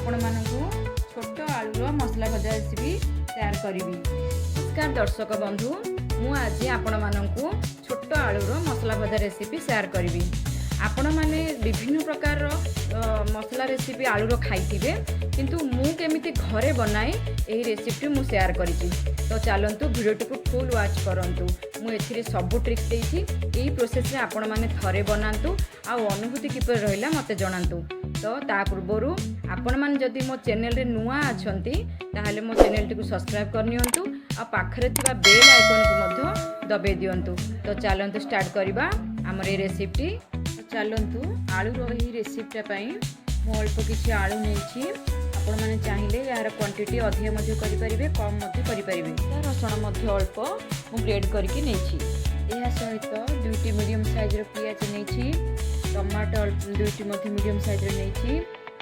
आपण मानकु छोटो आलूर मसला भजा रेसिपी शेयर करी। नमस्कार दर्शक बंधु, मु आज आपण मानकु छोटो आलूर मसला भजा रेसिपी शेयर करी। आपण माने विभिन्न प्रकार मसला रेसिपी आलूर खाइथिबे, किंतु मु केमिति घरे बनाए एही रेसिपी मु शेयर करिछि। तो चलंतु वीडियोटी को फुल वॉच करंतु। मु एथिरे सब ट्रिक्स देइछि। एही प्रोसेस रे आपण माने थरे बनांतु आ अनुभूति किपर रहिला मते जणांतु। तो ता पूर्वरु आपण माने जदि मो चैनल रे नुआ अछंती ताहाले मो चैनल टी को सब्सक्राइब करनियंतु आ पाखरे थिबा बेल आइकन को मध्य दबे दियंतु। तो चलंतु स्टार्ट करिबा हमर ए रेसिपी। चलंतु आलू रो ही रेसिपीटा पई मो अल्प किछि आलू नेछि। आपण माने चाहिले यार क्वांटिटी अधिक मध्य करि परिबे, कम मध्य करि परिबे। रसुण मध्य अल्प मु ग्रेड करके नेछि। एहा सहित दुईटी मीडियम साइज रो पियाज नेछि, टमाटो दुईटी मध्य मीडियम साइज रो नेछि,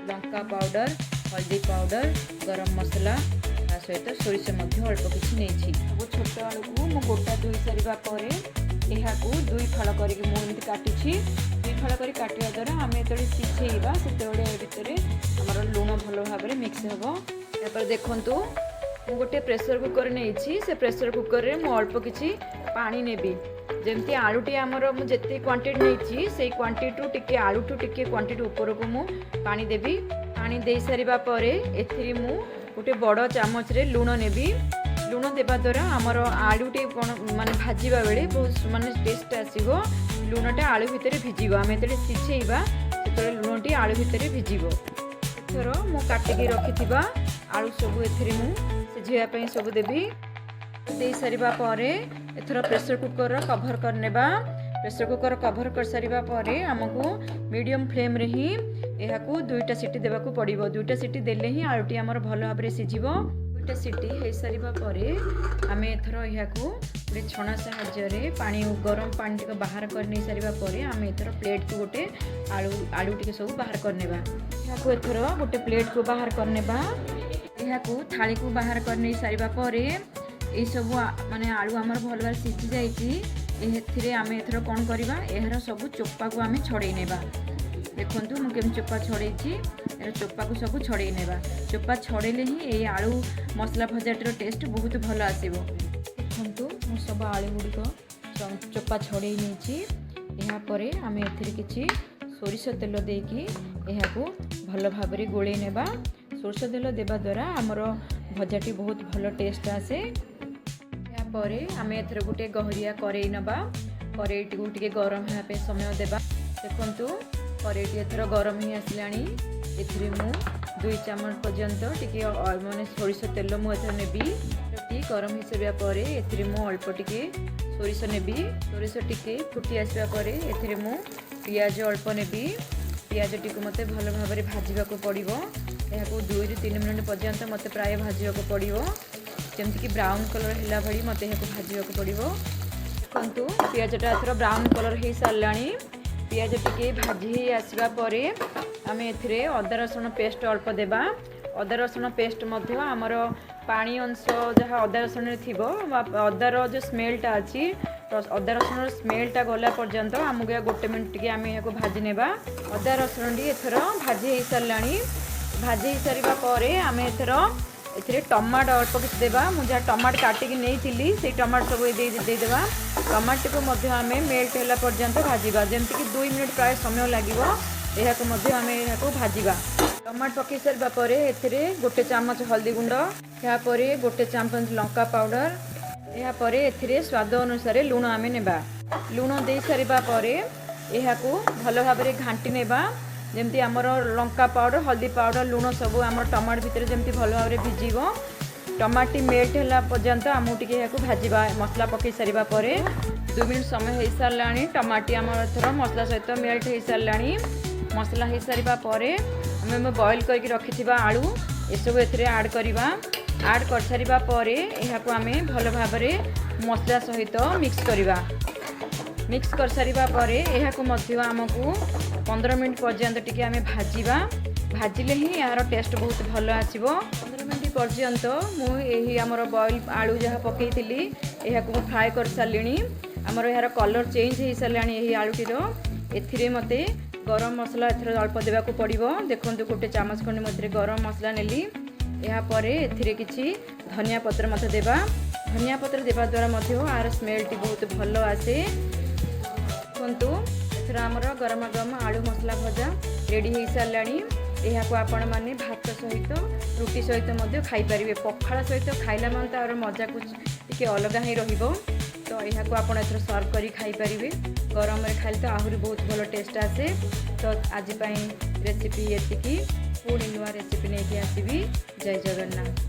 लंका पाउडर, हल्दी पाउडर, गरम मसला ता सहित सोरिष मध्य अल्प किछि नेछि। सब छोट आलू को मु गोटा धोई सारिबा परे एहा को दुई फाळ करके मु एमति काटिछि। दुई फाळ करी काटिया द्वारा आमे तळे सिझेइबा सेतेबेले ए भितरे हमर लूण भलो भाबरे मिक्स हबो। तापर देखंतु मु गोटे प्रेशर कुकर नेछि। से प्रेशर कुकर रे मु अल्प किछि पानी नेबी। जेमती आलूटी आमर मु जेते क्वांटिटी नेछि सेई क्वांटिटी टू टिके आलू टू टिके क्वांटिटी ऊपर को मु पानी देबी। पानी दे सारिबा परे एथिरि मु गोटे बड़ चामच रे लूण नेबी। लूण देबा द्वारा आमर आलूटी माने भाजीबा बेले बहुत माने टेस्ट आसीबो। लूणटा आलू भितरे भिजिबो। आमे तेले सिझेइबा सेतरे लूणटी आलू भितरे भिजिबो। एथरो मु काटिकी रखिथिबा आलू सब एथिरे मु सिझेया पई सब देबी। दे सारिबा परे एथरो प्रेशर कुकर रो कवर कर नेबा। प्रेशर कुकर कवर कर सारिबा परे हमकु मीडियम फ्लेम रे ही एहाकू दुईटा सीटी देबाकू पड़िबो। दुईटा सीटी देले ही आलूटी हमर भलो भाबरे सिझिबो। दुईटा सीटी हे सारिबा परे आमे एथरो एहाकू गोटे छणा साहाय्य रे पानी गरम पानी टिक बाहर कर नै सारिबा परे आमे एथरो प्लेट को गोटे आलू टिक सब बाहर कर नेबा। एहाकू एथरो गोटे प्लेट को बाहर कर नेबा। एहाकू थाली को बाहर कर नै सारिबा परे ए सब माने आलू हमर भल भाबरे सिझि जाईछि। एथिरे आमे एथरो कोन करबा, एहर सब चोपा को आमे छड़े नेबा। देखंतु मु केम चोपा छड़ेछि। एहर चोपा को सब छड़े नेबा। चोपा छड़ेले ही ए आलू मसला भजाटर टेस्ट बहुत भल आसीबो। देखंतु मु सब आलू गुडी को चोपा छड़े नेछि। एहा परे आमे एथिरे किछि सोरिष तेल देकी एहा को भल भाबरे गोळे नेबा। सोरिष तेल देबा द्वारा हमर भजाटी बहुत भल टेस्ट आसे। परे आमे एथर गोटे गहरिया करेई नबा। करेईटी को टिके गरम होया पे समय देबा। देखंतु करेईटी एथर गरम ही आसिलानी। एथिरे मु 2 चामच पर्यंत टिके माने सोरिष तेल मु एथर नेबी। टी गरम हिसबिया परे एथिरे मु अल्प टिके सोरिष नेबी। सोरिष टिके फुटी आसिबा परे एथिरे मु पियाज अल्प नेबी। पियाज टिको मते भलो भाबरे भाजीबा को पड़िबो। एहा को 2 ରୁ 3 मिनिट पर्यंत मते प्राय भाजीबा को पड़िबो। जमती कि ब्राउन कलर हैला भली मते हेको भाजीबा को पड़िबो। देखंतु पियाजटा एथरो ब्राउन कलर हे सारलाणी। पियाज टिके भाजी हे आसीबा परे आमे एथिरे अदा रसुण पेस्ट अल्प देबा। अदा रसुण पेस्ट मध्य हमर पानी अंश जहा अदा रसुण रे थिबो, अदार जो स्मेलटा अछि अदा रसुण स्मेलटा गला पर्यंत हमके गोटे मिनिट टिके आमे हेको भाजी नेबा। अदा रसुण डी एथरो भाजी हे सारलाणी। भाजी हे सारिबा परे आमे एथरो एथिरे टमाटो अल्प किछि देबा। मु जा टमाटो काटिकी नेइथिली से टमाटो सब दे देबा। टमाटो को मध्य आमे मेल्ट होला पर्यंत भाजीबा। जेमति कि 2 मिनिट प्राय समय लागिवो। एहा को मध्य आमे एहा को भाजीबा। टमाटो पके सरबा परे एथिरे गोटे चामच हल्दी गुंड, या परे गोटे चामच लंका पाउडर, एहा परे एथिरे स्वाद अनुसार लूण आमे नेबा। लूण दे सारिबा परे एहा को भलो भाबरे घांटी नेबा। जेमती आमर लंका पाउडर, हल्दी पाउडर, लूण सब आमर टमाटो भितर जेमती भलो भाबरे भिजिबो। टमाटी मेल्ट होला पर्यंत आमु टिके याको भाजीबा। मसला पके सारिबा परे 2 मिनिट समय हे सारलाणी। टमाटी आमर एथरो मसला सहित मेल्ट हे सारलाणी। मसला हे सारिबा परे आमे बॉईल करके रखिथिबा आलू ए सब एथरे ऐड करबा। ऐड कर सारिबा परे एहाको आमे भलो भाबरे मसला सहित मिक्स करबा। मिक्स कर सारिबा परे एहाको मध्य आमको 15 मिनिट पर्यंत टिके आमे भाजीबा। भाजिले ही यार टेस्ट बहुत भल आसीबो। 15 मिनिट पर्यंत मु एही हमर बॉईल आलू जहा पकेइथिली एहाको फ्राई कर सारलिणी। हमर यार कलर चेंज हे सारलाणी एही आलूटीरो। एथिरे मते गरम मसला एथर अल्प देवाक पड़ो। देखो गोटे चामच खंडे मध्य गरम मसला नेली। यापर एथिरे किछि धनिया पत्र मत देबा। धनिया पत्र देवा द्वारा मध्य आर स्मेलटी बहुत भल आसे। देखु एथर आमर गरम गरम आलू मसला भजा रेडी हो साराणी। यहाँ आपण मैंने भात सहित रुटी सहित खाई पारे। पखाड़ सहित खाइला मन तार मजा कुछ टी अलग ही रहिबो। तो यहाँ आपण एथर सर्व करी खाई पारे। गरम में खाइले तो आहरी बहुत भल टेस्ट आसे। तो आज रेसिपी एतिकी। पुणी नुआ रेसिपी नहीं आसबि। जय जगन्नाथ।